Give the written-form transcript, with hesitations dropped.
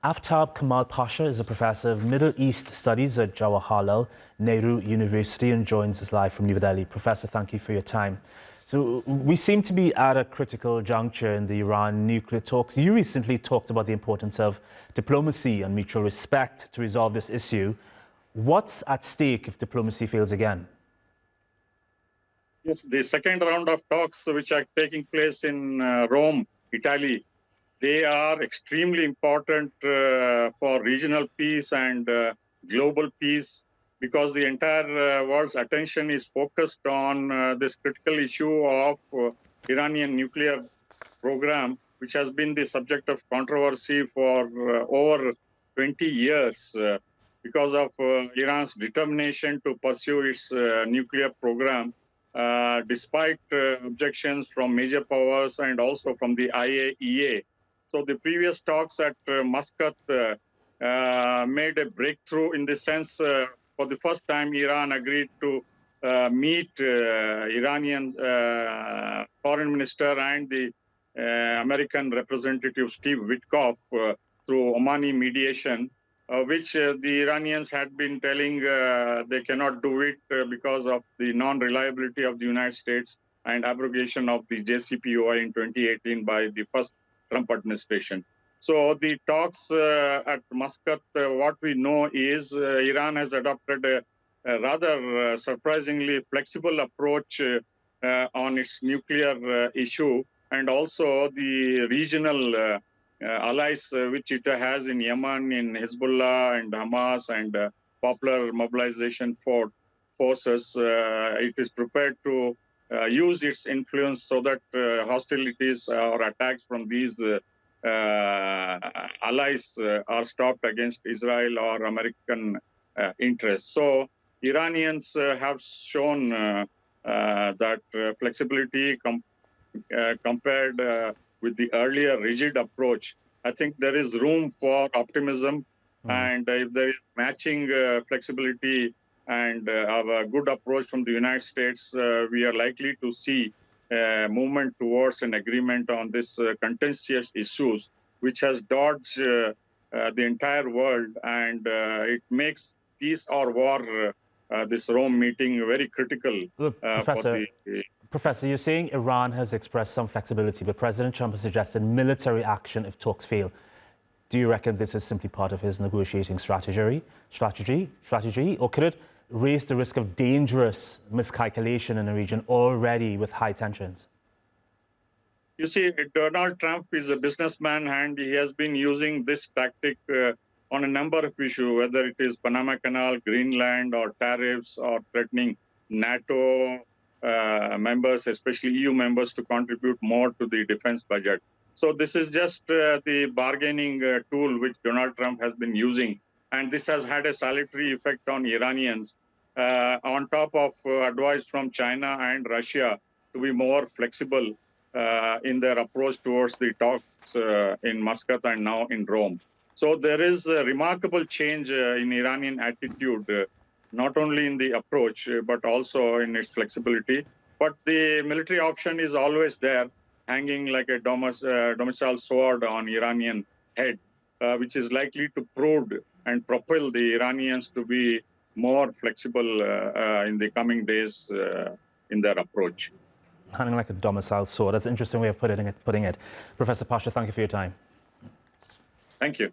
Aftab Kamal Pasha is a professor of Middle East Studies at Jawaharlal Nehru University and joins us live from New Delhi. Professor, thank you for your time. So we seem to be at a critical juncture in the Iran nuclear talks. You recently talked about the importance of diplomacy and mutual respect to resolve this issue. What's at stake if diplomacy fails again? Yes, the second round of talks which are taking place in Rome, Italy, they are extremely important for regional peace and global peace because the entire world's attention is focused on this critical issue of Iranian nuclear program, which has been the subject of controversy for over 20 years because of Iran's determination to pursue its nuclear program. Despite objections from major powers and also from the IAEA. So the previous talks at Muscat made a breakthrough in the sense for the first time Iran agreed to meet Iranian foreign minister and the American representative Steve Witkoff through Omani mediation, which the Iranians had been telling they cannot do it because of the non-reliability of the United States and abrogation of the JCPOA in 2018 by the first Trump administration. So the talks at Muscat, what we know is Iran has adopted a rather surprisingly flexible approach on its nuclear issue, and also the regional allies which it has in Yemen, in Hezbollah and Hamas and Popular Mobilization Forces. It is prepared to use its influence so that hostilities or attacks from these allies are stopped against Israel or American interests. So Iranians have shown that flexibility compared with the earlier rigid approach. I think there is room for optimism, and if there is matching flexibility and a good approach from the United States, we are likely to see movement towards an agreement on this contentious issues, which has dodged the entire world, and it makes peace or war, this Rome meeting, very critical. Professor, you're saying Iran has expressed some flexibility, but President Trump has suggested military action if talks fail. Do you reckon this is simply part of his negotiating strategy, or could it raise the risk of dangerous miscalculation in a region already with high tensions? You see, Donald Trump is a businessman, and he has been using this tactic on a number of issues, whether it is Panama Canal, Greenland, or tariffs, or threatening NATO members, especially EU members, to contribute more to the defense budget. So this is just the bargaining tool which Donald Trump has been using. And this has had a salutary effect on Iranians, on top of advice from China and Russia to be more flexible in their approach towards the talks in Muscat and now in Rome. So there is a remarkable change in Iranian attitude, not only in the approach, but also in its flexibility. But the military option is always there, hanging like a domicile sword on Iranian head, which is likely to prod and propel the Iranians to be more flexible in the coming days in their approach. Hanging like a domicile sword. That's an interesting way of putting it. Professor Pasha, thank you for your time. Thank you.